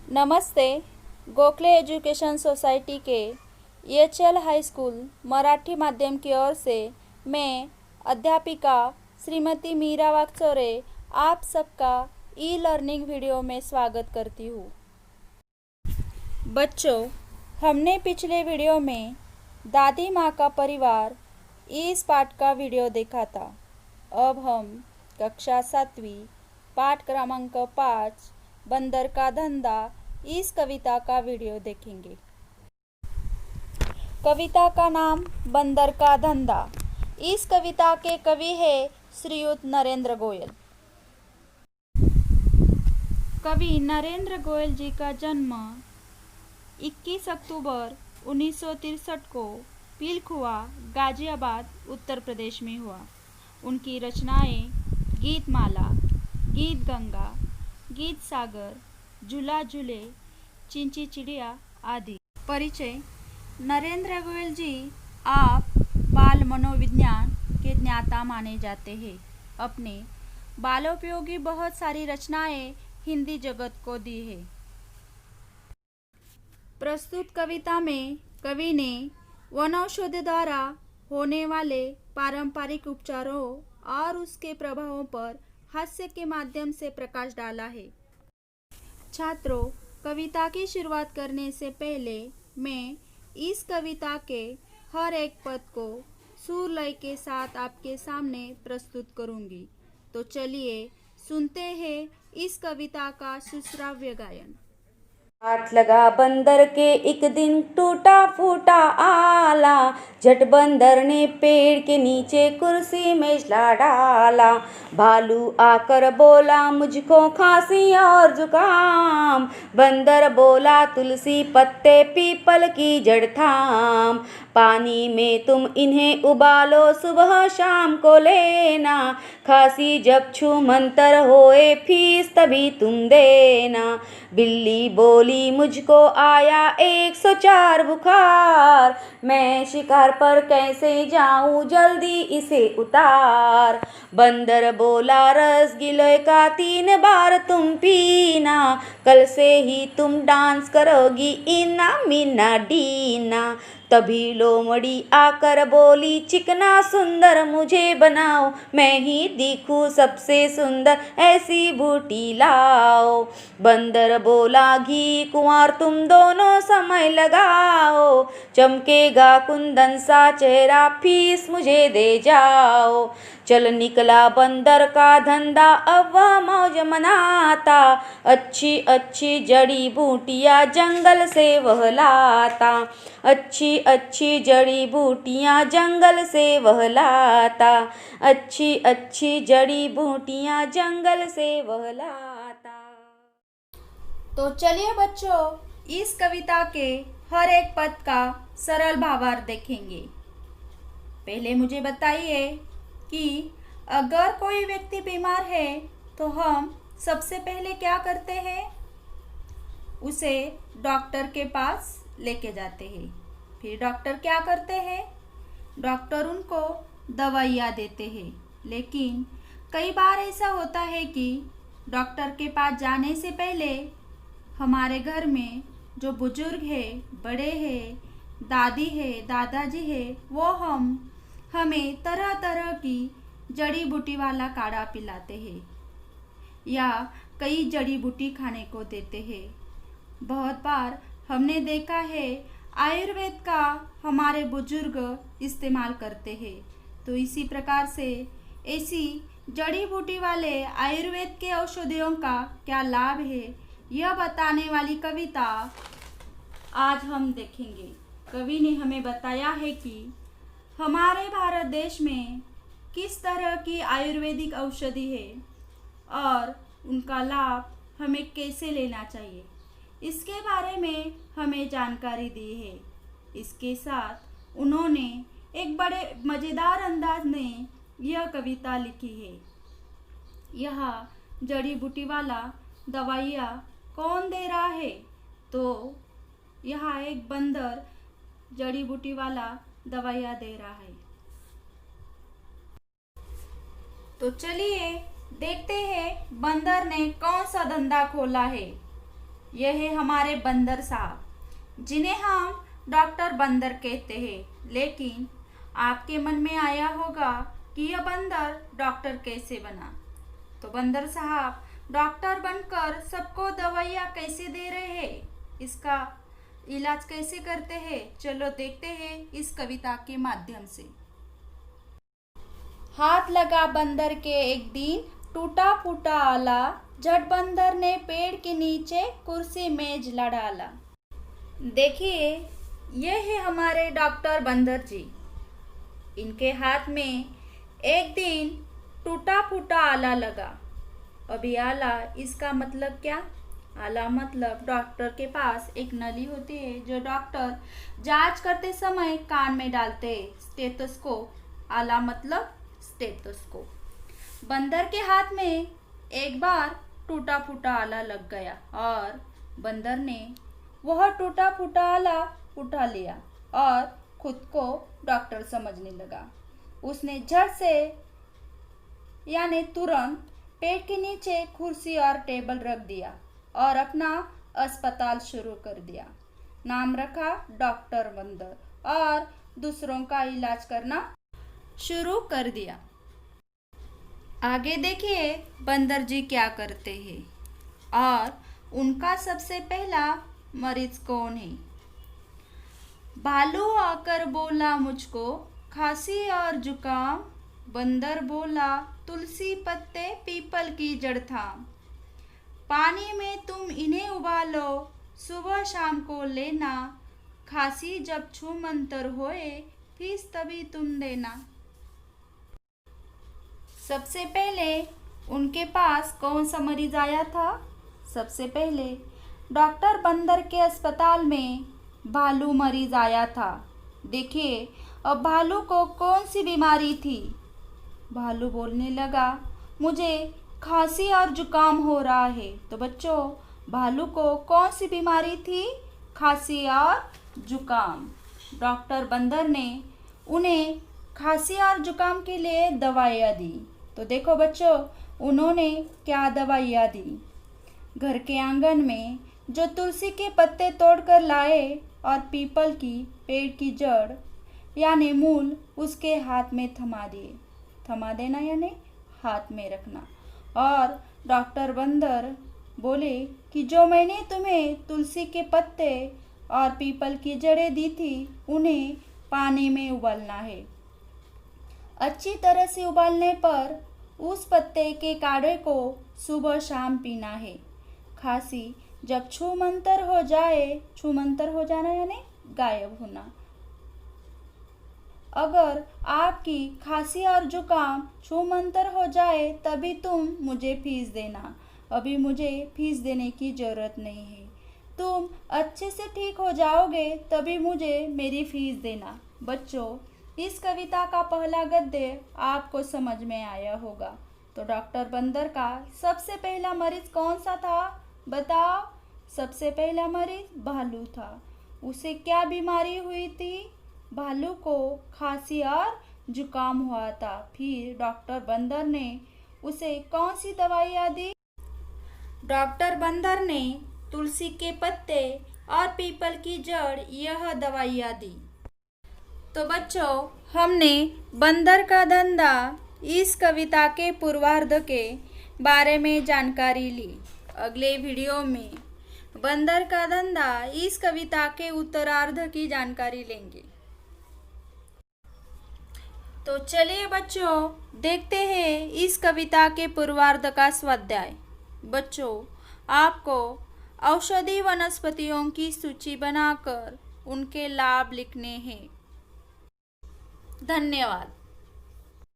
नमस्ते। Gokhale education society के EHL high school Marathi माध्यम की ओर से मैं अध्यापिका श्रीमती मीरा वाकचौरे आप सबका ई-लर्निंग वीडियो में स्वागत करती हूँ। बच्चों, हमने पिछले वीडियो में दादी माँ का परिवार इस पाठ का वीडियो देखा था। अब हम कक्षा 7वीं पाठ क्रमांक 5 बंदर का धंधा इस कविता का वीडियो देखेंगे। कविता का नाम बंदर का धंधा। इस कविता के कवि है श्रीयुत नरेंद्र गोयल। कवि नरेंद्र गोयल जी का जन्म 21 अक्टूबर 1963 को पिलखुआ, गाजियाबाद, उत्तर प्रदेश में हुआ। उनकी रचनाएं गीतमाला, गीत गंगा, गीत सागर, झूला झूले, चिंची चिड़िया आदि। परिचय। नरेंद्र गोयल जी आप बाल मनोविज्ञान के ज्ञाता माने जाते हैं। अपने बालोपयोगी बहुत सारी रचनाएं हिंदी जगत को दी है। प्रस्तुत कविता में कवि ने वनौषधि द्वारा होने वाले पारंपरिक उपचारों और उसके प्रभावों पर हास्य के माध्यम से प्रकाश डाला है। छात्रों, कविता की शुरुआत करने से पहले मैं इस कविता के हर एक पद को सुर लय के साथ आपके सामने प्रस्तुत करूंगी। तो चलिए सुनते हैं इस कविता का सुश्राव्य गायन। हाथ लगा बंदर के एक दिन टूटा फूटा आला, झट बंदर ने पेड़ के नीचे कुर्सी में ला डाला। भालू आकर बोला मुझको खांसी और जुकाम, बंदर बोला तुलसी पत्ते पीपल की जड़ थाम। पानी में तुम इन्हें उबालो सुबह शाम को लेना, खांसी जब छू मंतर होए फीस तभी तुम देना। बिल्ली बोली मुझको आया 104 बुखार, मैं शिकार पर कैसे जाऊं जल्दी इसे उतार। बंदर बोला रसगुल्ले का 3 बार तुम पीना, कल से ही तुम डांस करोगी इना मीना डीना। तभी लोमड़ी आकर बोली चिकना सुंदर मुझे बनाओ, मैं ही दिखूं सबसे सुंदर ऐसी बूटी लाओ। बंदर बोला घी कुंवर तुम दोनों समय लगाओ, चमकेगा कुंदन सा चेहरा फीस मुझे दे जाओ। चल निकला बंदर का धंधा अब वह मौज मनाता, अच्छी अच्छी जड़ी बूटियाँ जंगल से वह लाता। अच्छी अच्छी जड़ी बूटियाँ जंगल से वह लाता, अच्छी अच्छी जड़ी बूटियाँ जंगल से वह लाता। तो चलिए बच्चों, इस कविता के हर एक पद का सरल भावार्थ देखेंगे। पहले मुझे बताइए कि अगर कोई व्यक्ति बीमार है तो हम सबसे पहले क्या करते हैं? उसे डॉक्टर के पास लेके जाते हैं। फिर डॉक्टर क्या करते हैं? डॉक्टर उनको दवाइयाँ देते हैं। लेकिन कई बार ऐसा होता है कि डॉक्टर के पास जाने से पहले हमारे घर में जो बुजुर्ग है, बड़े हैं, दादी है, दादाजी है, वो हमें तरह तरह की जड़ी बूटी वाला काढ़ा पिलाते हैं या कई जड़ी बूटी खाने को देते हैं। बहुत बार हमने देखा है आयुर्वेद का हमारे बुजुर्ग इस्तेमाल करते हैं। तो इसी प्रकार से ऐसी जड़ी बूटी वाले आयुर्वेद के औषधियों का क्या लाभ है, यह बताने वाली कविता आज हम देखेंगे। कवि ने हमें बताया है कि हमारे भारत देश में किस तरह की आयुर्वेदिक औषधि है और उनका लाभ हमें कैसे लेना चाहिए, इसके बारे में हमें जानकारी दी है। इसके साथ उन्होंने एक बड़े मज़ेदार अंदाज में यह कविता लिखी है। यह जड़ी बूटी वाला दवाइयाँ कौन दे रहा है? तो यहाँ एक बंदर जड़ी बूटी वाला दवाइयाँ दे रहा है। तो चलिए देखते हैं बंदर ने कौन सा धंधा खोला है। यह है हमारे बंदर साहब, जिन्हें हम डॉक्टर बंदर कहते हैं। लेकिन आपके मन में आया होगा कि यह बंदर डॉक्टर कैसे बना। तो बंदर साहब डॉक्टर बनकर सबको दवाइयाँ कैसे दे रहे हैं, इसका इलाज कैसे करते हैं, चलो देखते हैं इस कविता के माध्यम से। हाथ लगा बंदर के एक दिन, टूटा फूटा आला, झट बंदर ने पेड़ के नीचे कुर्सी मेज ला डाला। देखिए, ये है हमारे डॉक्टर बंदर जी। इनके हाथ में एक दिन टूटा फूटा आला लगा। अभी आला, इसका मतलब क्या? आला मतलब डॉक्टर के पास एक नली होती है जो डॉक्टर जांच करते समय कान में डालते हैं, स्टेथोस्कोप। आला मतलब स्टेथोस्कोप। बंदर के हाथ में एक बार टूटा फूटा आला लग गया और बंदर ने वह टूटा फूटा आला उठा लिया और खुद को डॉक्टर समझने लगा। उसने झट से यानी तुरंत पेड़ के नीचे कुर्सी और टेबल रख दिया और अपना अस्पताल शुरू कर दिया। नाम रखा डॉक्टर बंदर और दूसरों का इलाज करना शुरू कर दिया। आगे देखिए बंदर जी क्या करते हैं और उनका सबसे पहला मरीज कौन है। भालू आकर बोला मुझको खांसी और जुकाम, बंदर बोला तुलसी पत्ते पीपल की जड़ थाम। पानी में तुम इन्हें उबालो, सुबह शाम को लेना, खांसी जब छूमंतर होए, फीस तभी तुम देना। सबसे पहले उनके पास कौन सा मरीज आया था? सबसे पहले डॉक्टर बंदर के अस्पताल में भालू मरीज आया था। देखिए अब भालू को कौन सी बीमारी थी। भालू बोलने लगा मुझे खांसी और जुकाम हो रहा है। तो बच्चों भालू को कौन सी बीमारी थी? खांसी और जुकाम। डॉक्टर बंदर ने उन्हें खांसी और जुकाम के लिए दवाइयाँ दी। तो देखो बच्चों उन्होंने क्या दवाइयाँ दी। घर के आंगन में जो तुलसी के पत्ते तोड़कर लाए और पीपल की पेड़ की जड़ यानी मूल उसके हाथ में थमा दिए। थमा देना यानी हाथ में रखना। और डॉक्टर बंदर बोले कि जो मैंने तुम्हें तुलसी के पत्ते और पीपल की जड़ें दी थी उन्हें पानी में उबालना है। अच्छी तरह से उबालने पर उस पत्ते के काढ़े को सुबह शाम पीना है। खांसी जब छूमंतर हो जाए, छूमंतर हो जाना यानी गायब होना। अगर आपकी खांसी और जुकाम छूमंतर हो जाए तभी तुम मुझे फीस देना। अभी मुझे फीस देने की ज़रूरत नहीं है। तुम अच्छे से ठीक हो जाओगे तभी मुझे मेरी फीस देना। बच्चों इस कविता का पहला गद्य आपको समझ में आया होगा। तो डॉक्टर बंदर का सबसे पहला मरीज कौन सा था बताओ? सबसे पहला मरीज भालू था। उसे क्या बीमारी हुई थी? भालू को खांसी और जुकाम हुआ था। फिर डॉक्टर बंदर ने उसे कौन सी दवाइयाँ दी? डॉक्टर बंदर ने तुलसी के पत्ते और पीपल की जड़ यह दवाइयाँ दी। तो बच्चों हमने बंदर का धंधा इस कविता के पूर्वार्ध के बारे में जानकारी ली। अगले वीडियो में बंदर का धंधा इस कविता के उत्तरार्ध की जानकारी लेंगे। तो चलिए बच्चों देखते हैं इस कविता के पूर्वार्ध का स्वाध्याय। बच्चों आपको औषधि वनस्पतियों की सूची बनाकर उनके लाभ लिखने हैं। धन्यवाद।